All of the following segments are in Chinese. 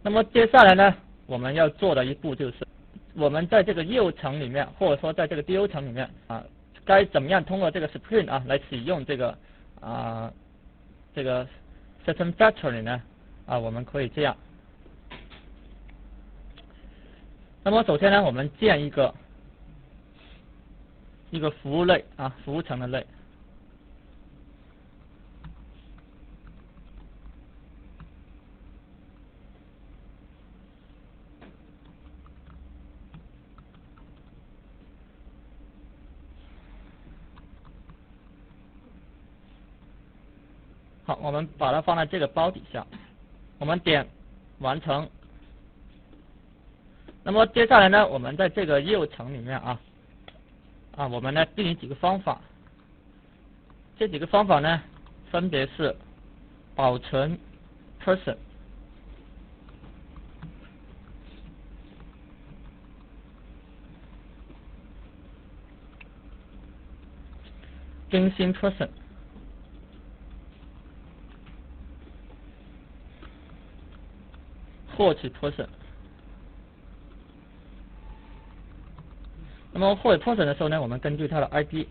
那么接下来呢，我们要做的一步就是，我们在这个业务层里面，或者说在这个 DO 层里面啊，该怎么样通过这个 Spring 啊来使用这个System Factory 呢？我们可以这样。那么首先呢，我们建一个服务类啊，服务层的类。好，我们把它放在这个包底下，我们点完成。那么接下来呢，我们在这个业务层里面我们呢定义几个方法，这几个方法呢分别是保存 person、更新 person、获取 person。那么获取 person 的时候呢，我们根据它的 ID。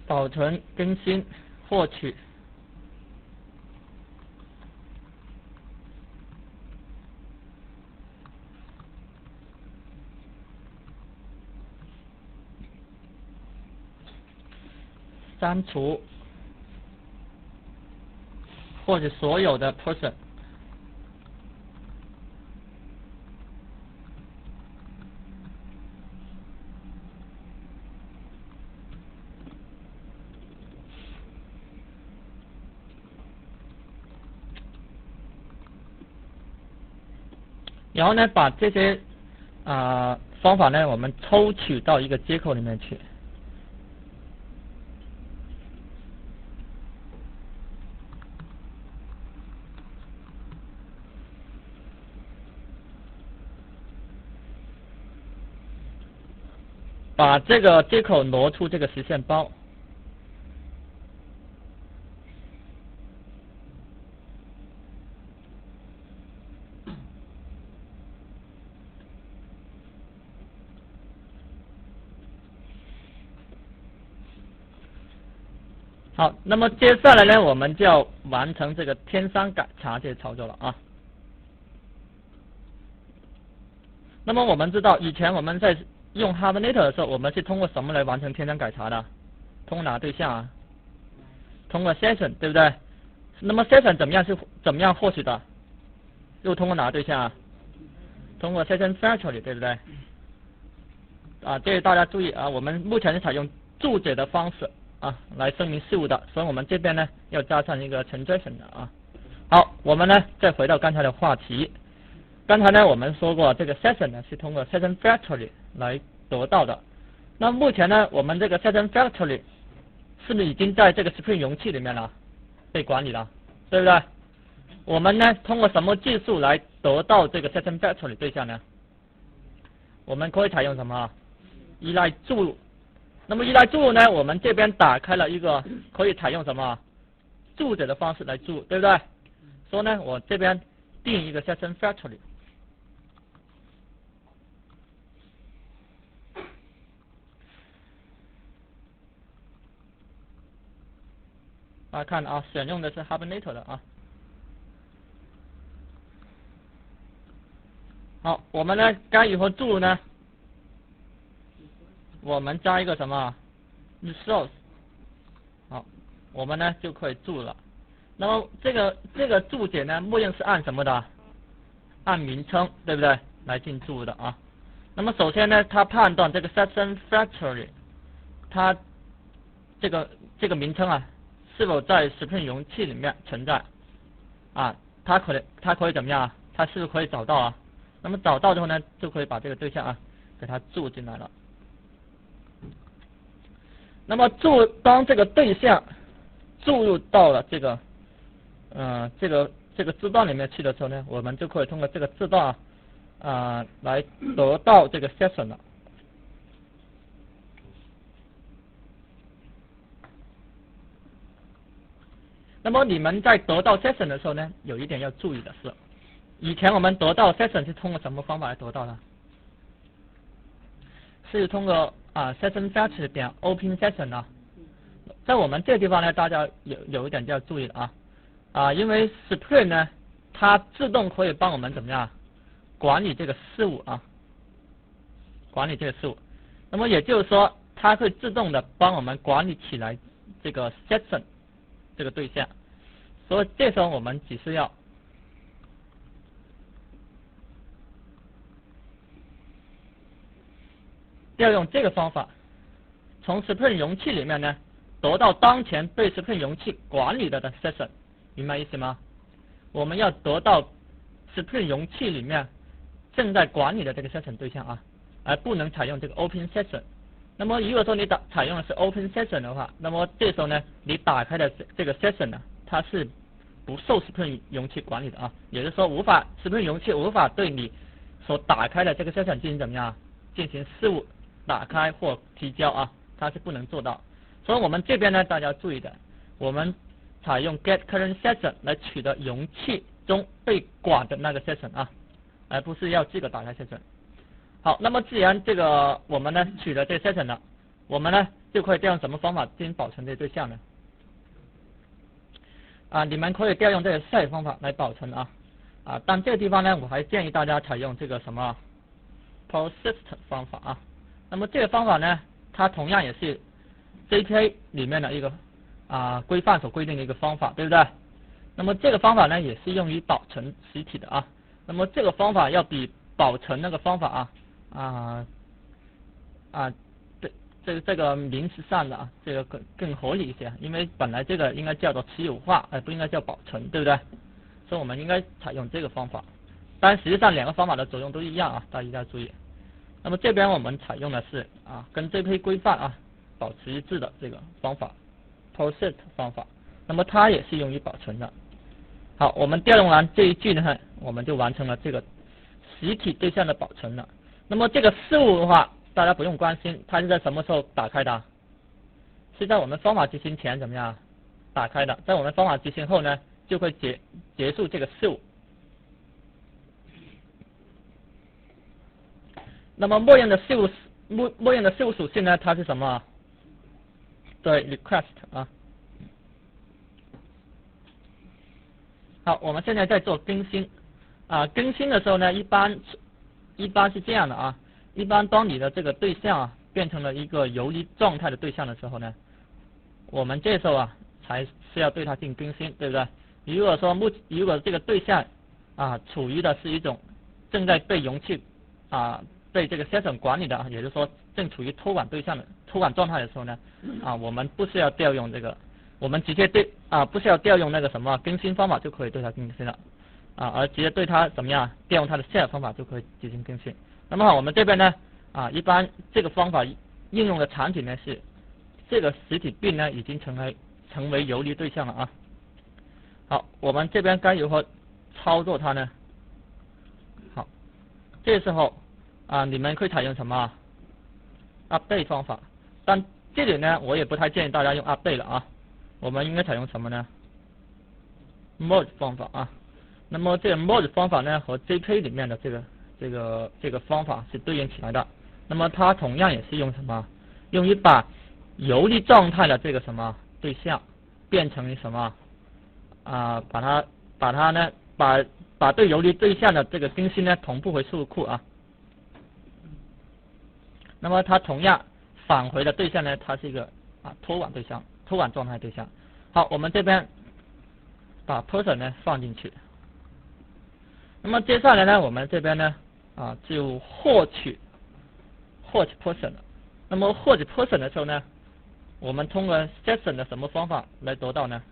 保存、更新、获取。删除或者所有的 person。然后呢，把这些方法呢，我们抽取到一个接口里面去。把这个接口挪出这个实现包。好，那么接下来呢，我们就要完成这个添删改查这些操作了啊。那么我们知道，以前我们在用 Hibernate 的时候，我们是通过什么来完成添删改查的？通过哪个对象啊？通过 Session， 对不对？那么 Session 怎么样获取的？又通过哪个对象啊？通过 Session Factory， 对不对？这个大家注意啊，我们目前是采用注解的方式来声明事物的，所以我们这边呢要加上一个 transition 的啊。好，我们呢再回到刚才的话题。刚才呢我们说过，这个 session 呢是通过 session factory 来得到的。那目前呢，我们这个 session factory 是不是已经在这个 Spring 容器里面了，被管理了，对不对？我们呢通过什么技术来得到这个 session factory 对象呢？我们可以采用什么？依赖注入。那么依赖注入呢，我们这边打开了一个可以采用什么注解的方式来注入，对不对？所以呢，我这边定一个 session factory。大家看选用的是 Hibernate 的啊。好，我们呢该如何注入呢？我们加一个什么 resource， 好，我们呢就可以注了。那么这个注解呢，默认是按什么的？按名称，对不对？来进注的啊。那么首先呢，它判断这个 session factory， 它这个名称是否在 Spring 容器里面存在它可以怎么样它是不是可以找到那么找到之后呢，就可以把这个对象给它注进来了。那么当这个对象注入到了这个这个字段里面去的时候呢，我们就可以通过这个字段来得到这个 session 了。那么你们在得到 session 的时候呢，有一点要注意的是，以前我们得到 session 是通过什么方法来得到的？是通过session fetch 点 open session 啊。在我们这个地方呢，大家有一点就要注意了因为 Spring 呢，它自动可以帮我们怎么样管理这个事物管理这个事物。那么也就是说，它会自动的帮我们管理起来这个 session 这个对象，所以这时候我们只是要用这个方法，从 Spring 容器里面呢得到当前被 Spring 容器管理的 session， 明白意思吗？我们要得到 Spring 容器里面正在管理的这个 session 对象而不能采用这个 open session。那么如果说你采用的是 open session 的话，那么这时候呢，你打开的这个 session 呢，它是不受 Spring 容器管理的也就是说Spring 容器无法对你所打开的这个 session 进行怎么样进行事务打开或提交它是不能做到。所以我们这边呢，大家要注意的，我们采用 get current session 来取得容器中被管的那个 session 而不是要自己打开 session。好，那么既然这个我们呢取得这个 session 了，我们呢就可以调用什么方法进行保存这个对象呢？你们可以调用这个 set 方法来保存但这个地方呢，我还建议大家采用这个什么 persist 方法那么这个方法呢，它同样也是 JPA 里面的一个规范所规定的一个方法，对不对？那么这个方法呢，也是用于保存实体的那么这个方法要比保存那个方法这个名词上的这个更合理一些，因为本来这个应该叫做持有化，不应该叫保存，对不对？所以我们应该采用这个方法。当然，实际上两个方法的作用都一样大家一定要注意。那么这边我们采用的是跟JPA规范保持一致的这个方法 ，persist 方法。那么它也是用于保存的。好，我们调用完这一句呢，我们就完成了这个实体对象的保存了。那么这个事物的话，大家不用关心，它是在什么时候打开的？是在我们方法执行前怎么样打开的？在我们方法执行后呢，就会结束这个事物。那么默认的事物属性呢，它是什么？对 ，request 好，我们现在在做更新更新的时候呢，一般是这样的一般当你的这个对象变成了一个游离状态的对象的时候呢，我们这时候才是要对它进行更新，对不对？如果这个对象处于的是一种正在被容器被这个 session 管理的，也就是说正处于托管状态的时候呢我们不需要调用这个，我们直接不需要调用那个什么更新方法就可以对它更新了而直接对它怎么样调用它的 set 方法就可以进行更新。那么好，我们这边呢一般这个方法应用的场景呢是这个实体并呢已经成为游离对象了好，我们这边该如何操作它呢？好，这时候你们可以采用什么update 方法，但这里呢我也不太建议大家用 update 了我们应该采用什么呢 ？merge 方法那么这个 merge 方法呢和 JPA 里面的这个方法是对应起来的。那么它同样也是用什么？用于把游离状态的这个什么对象变成什么把它呢把对游离对象的这个更新呢同步回数据库那么它同样返回的对象呢，它是一个托管对象，托管状态对象。好，我们这边把 person 呢放进去。那么接下来呢，我们这边呢就获取 person 了。那么获取 person 的时候呢，我们通过 session 的什么方法来得到呢？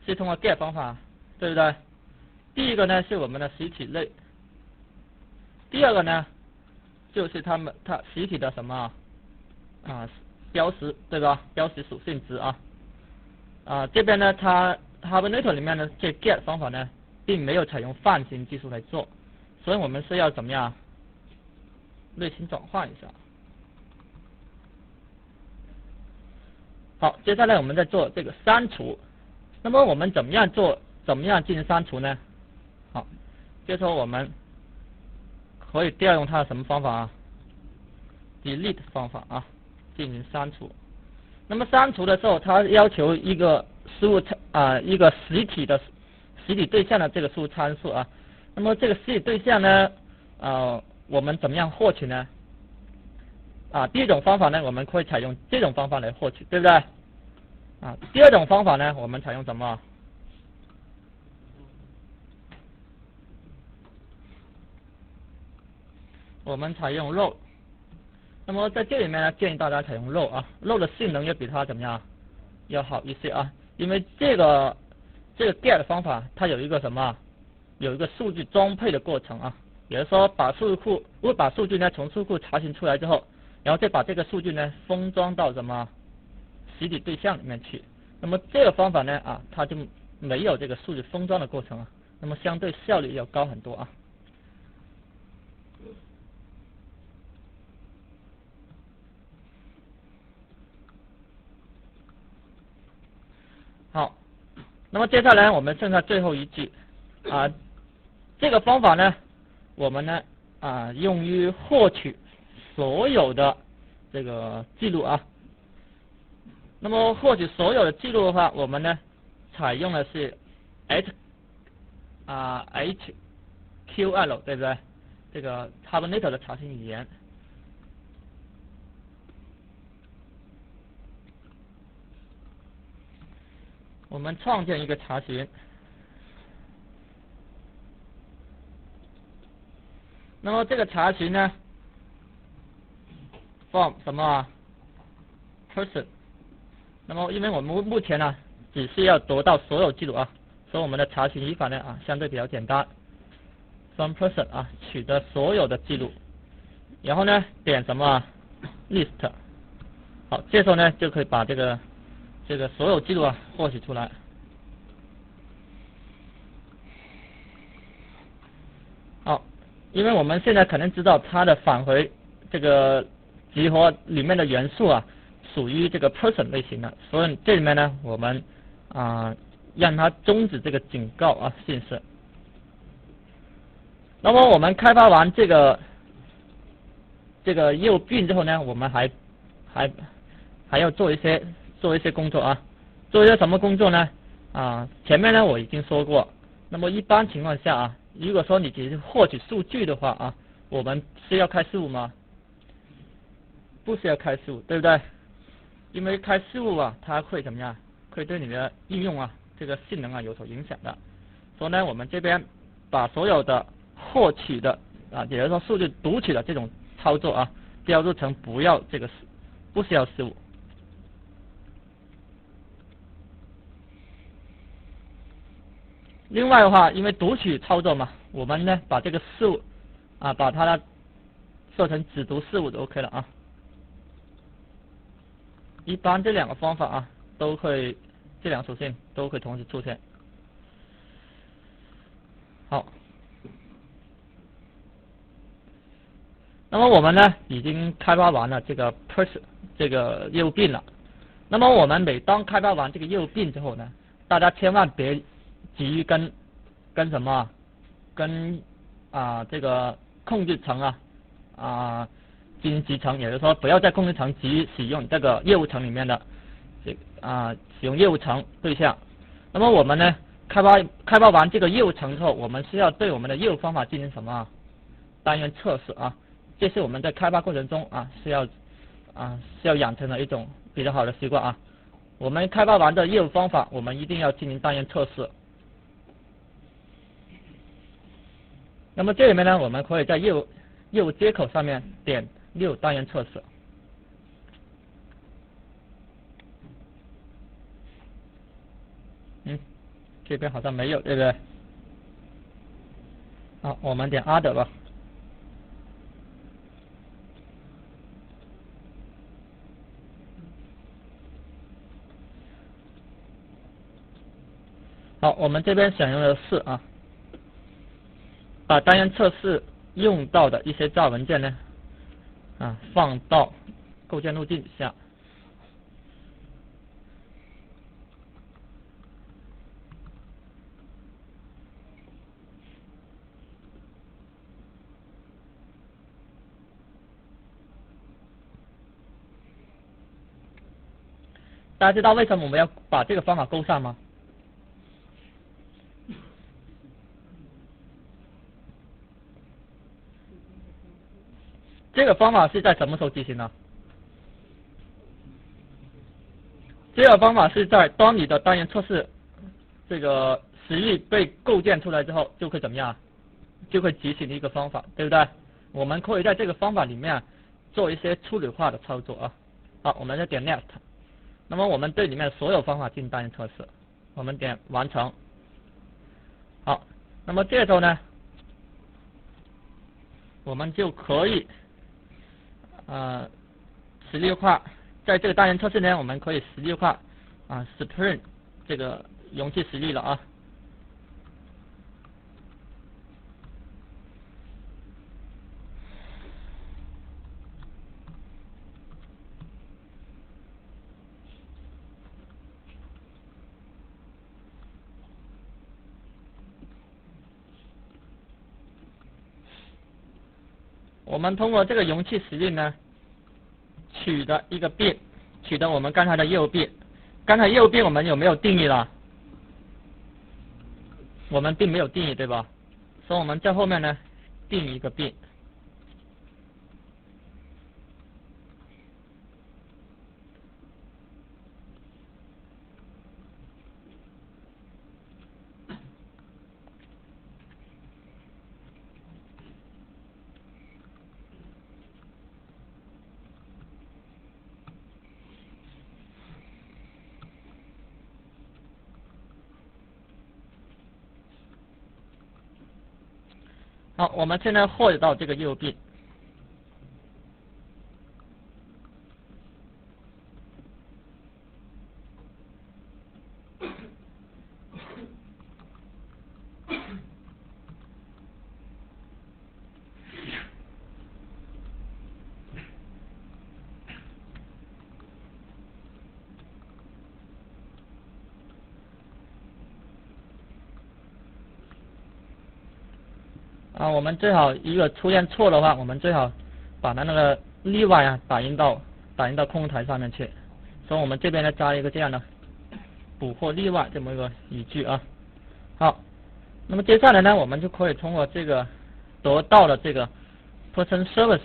是通过 get 方法，对不对？第一个呢是我们的实体类，第二个呢就是它实体的什么标识，对吧？标识属性值这边呢，它 Hibernate 里面呢，这 get 方法呢，并没有采用泛型技术来做，所以我们是要怎么样类型转换一下。好，接下来我们再做这个删除。那么我们怎么样进行删除呢？好，这时候我们可以调用它的什么方法啊 ？delete 方法啊，进行删除。那么删除的时候，它要求一个一个实体对象的这个输入参数啊。那么这个实体对象呢，我们怎么样获取呢？第一种方法呢，我们可以采用这种方法来获取，对不对？第二种方法呢，我们采用什么？我们采用 row。那么在这里面呢，建议大家采用 row 啊 ，row 的性能要比它怎么样要好一些啊？因为这个 get 方法它有一个什么？有一个数据装配的过程啊，也就是说把数据呢从数据库查询出来之后，然后再把这个数据呢封装到什么实体对象里面去。那么这个方法呢它就没有这个数据封装的过程啊，那么相对效率要高很多啊。好，那么接下来我们剩下最后一句这个方法呢，我们呢用于获取所有的这个记录啊。那么获取所有的记录的话，我们呢采用的是 HQL 对不对？这个 Hibernate 的查询语言。我们创建一个查询，那么这个查询呢 ，from 什么 person， 那么因为我们目前呢只是要得到所有记录啊，所以我们的查询语法呢相对比较简单 ，from person 取得所有的记录，然后呢点什么 list， 好，这时候呢就可以把这个所有记录获取出来。好，因为我们现在可能知道它的返回这个集合里面的元素属于这个 person 类型的，所以这里面呢我们让它终止这个警告信息。那么我们开发完这个业务病之后呢，我们还要做一些工作做一些什么工作呢？前面呢我已经说过，那么一般情况下如果说你只是获取数据的话我们是要开事务吗？不需要开事务，对不对？因为开事务它会怎么样？会对你的应用这个性能有所影响的。所以呢，我们这边把所有的获取的也就是说数据读取的这种操作标注成不需要事务。另外的话，因为读取操作嘛，我们呢把这个事务把它设成只读事务就 OK 了一般这两个方法都会，这两个属性都会同时出现。好，那么我们呢已经开发完了这个 person 这个业务病了。那么我们每当开发完这个业务病之后呢，大家千万别急于跟什么跟这个控制层进行集成，也就是说不要在控制层急于使用这个业务层里面的使用业务层对象。那么我们呢开发完这个业务层之后，我们是要对我们的业务方法进行什么单元测试这是我们在开发过程中是要养成的一种比较好的习惯我们开发完的业务方法，我们一定要进行单元测试。那么这里面呢，我们可以在业务接口上面点6单元测试。这边好像没有，对不对？好，我们点 Other 吧。好，我们这边选用的是把单元测试用到的一些Java文件呢放到构建路径底下。大家知道为什么我们要把这个方法勾上吗？这个方法是在什么时候执行呢？这个方法是在当你的单元测试这个实例被构建出来之后，就会怎么样？就会执行的一个方法，对不对？我们可以在这个方法里面做一些处理化的操作啊。好，我们就点 Next。那么我们对里面所有方法进行单元测试，我们点完成。好，那么这时候呢，我们就可以实例化，在这个单元测试呢，我们可以实例化Spring 这个容器实例了啊。我们通过这个容器实例呢，取的一个bin，取的我们刚才的业务bin。刚才业务bin我们有没有定义了？我们并没有定义，对吧？所以我们在后面呢定一个bin。好，我们现在获得到这个业务bin。我们最好一个出现错的话，我们最好把它那个例外打印到空台上面去。所以我们这边呢加一个这样的捕获例外这么一个语句啊。好，那么接下来呢，我们就可以通过这个得到的这个 person service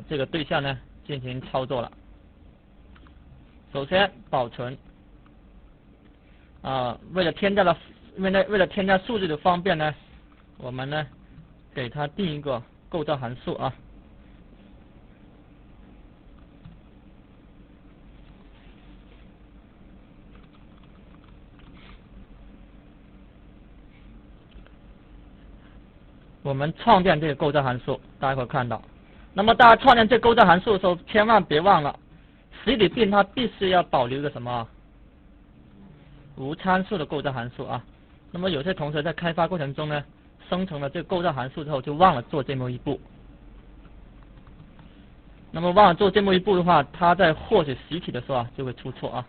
这个对象呢进行操作了。首先保存为了添加数据的方便呢，我们呢给它定一个构造函数啊。我们创建这个构造函数，大家可以看到。那么大家创建这个构造函数的时候，千万别忘了，实例bin它必须要保留一个什么无参数的构造函数啊。那么有些同学在开发过程中呢，生成了这个构造函数之后，就忘了做这么一步。那么忘了做这么一步的话，它在获取实体的时候就会出错啊。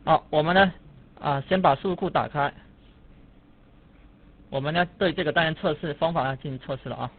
好，我们呢先把数据库打开，我们呢对这个单元测试方法进行测试了啊。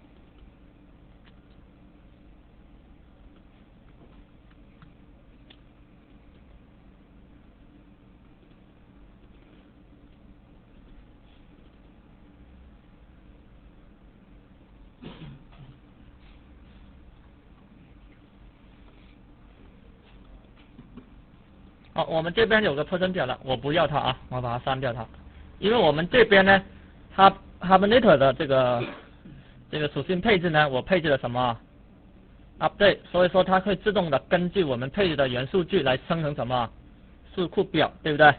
好，我们这边有个 person 表了，我不要它我把它删掉它，因为我们这边呢，Hibernate 的这个属性配置呢，我配置了什么 update， 所以说它会自动的根据我们配置的元数据来生成什么数库表，对不对？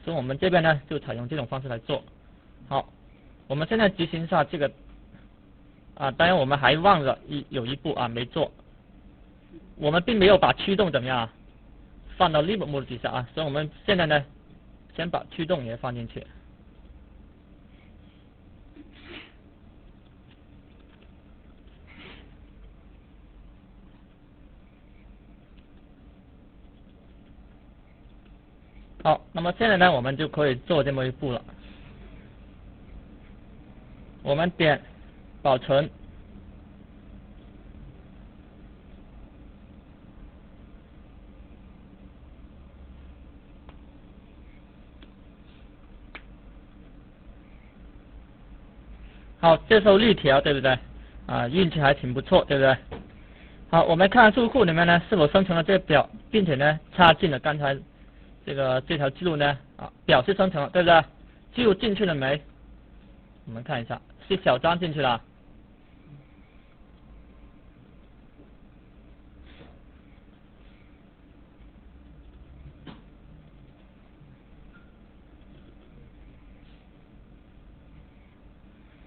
所以我们这边呢就采用这种方式来做。好，我们现在执行一下这个当然我们还忘了有一步没做。我们并没有把驱动怎么样放到 Libra mode 底下啊，所以我们现在呢，先把驱动也放进去。好，那么现在呢，我们就可以做这么一步了。我们点保存，好，这时候绿条对不对？啊，运气还挺不错，对不对？好，我们看数据库里面呢是否生成了这个表，并且呢插进了刚才这条记录呢表是生成了，对不对？记录进去了没？我们看一下，是小张进去了。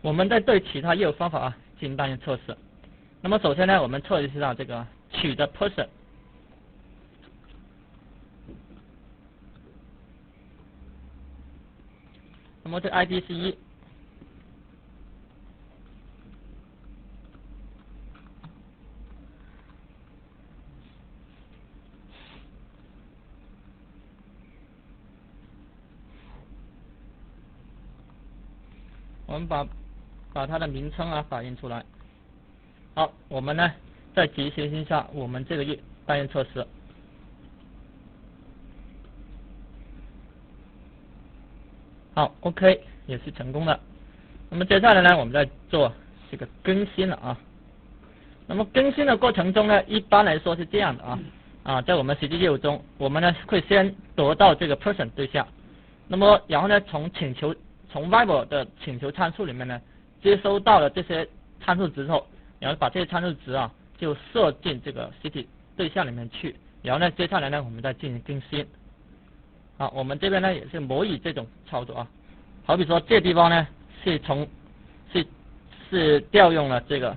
我们在对其他业务方法进行单元测试。那么首先呢，我们测一下这个取的 person。那么这 ID 是1。我们把它的名称打印出来。好，我们呢再执行一下我们这个单元测试。好 ，OK， 也是成功的。那么接下来呢，我们再做这个更新了那么更新的过程中呢，一般来说是这样的在我们实际业务中，我们呢会先得到这个 person 对象，那么然后呢从 Viber 的请求参数里面呢接收到了这些参数值后，然后把这些参数值就设进这个实体对象里面去，然后呢接下来呢我们再进行更新。好，我们这边呢也是模拟这种操作好比说这地方呢是调用了这个，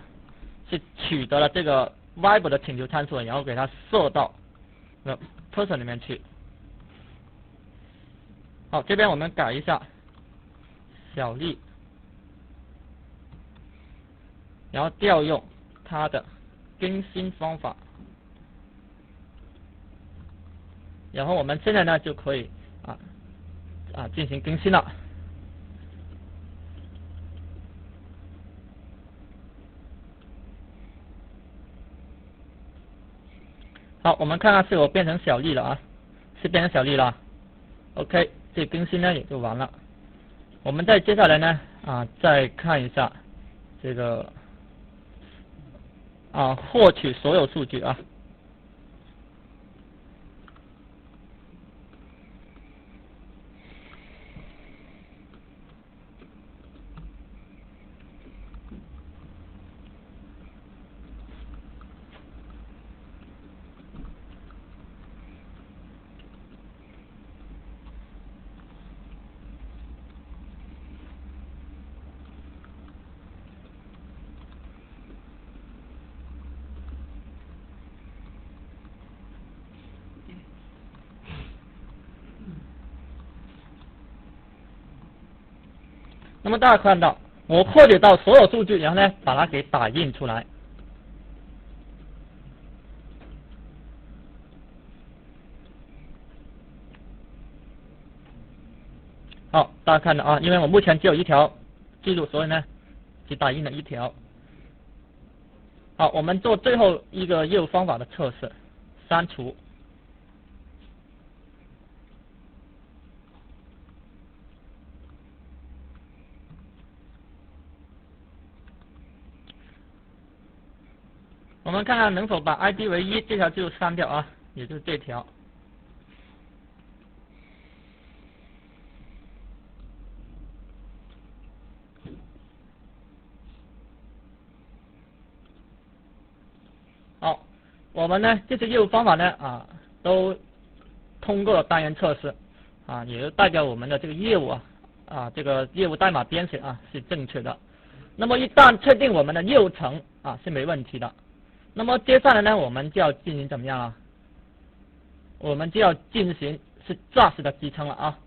是取得了这个 Viber 的请求参数，然后给它设到person 里面去。好，这边我们改一下小丽，然后调用它的更新方法。然后我们现在呢就可以进行更新了。好，我们看看是否变成小丽了是变成小丽了。OK， 这更新呢也就完了。我们再接下来呢再看一下这个获取所有数据那么大家看到我获取到所有数据，然后呢把它给打印出来。好，大家看到因为我目前只有一条记录，所以呢只打印了一条。好，我们做最后一个业务方法的测试，删除。我们看看能否把 ID 为1这条记录删掉也就是这条。好，我们呢这些业务方法呢都通过了单元测试也就代表我们的这个业务这个业务代码编写是正确的。那么一旦确定我们的业务层是没问题的，那么接下来呢，我们就要进行怎么样啊？我们就要进行是 Drush 的集成了啊。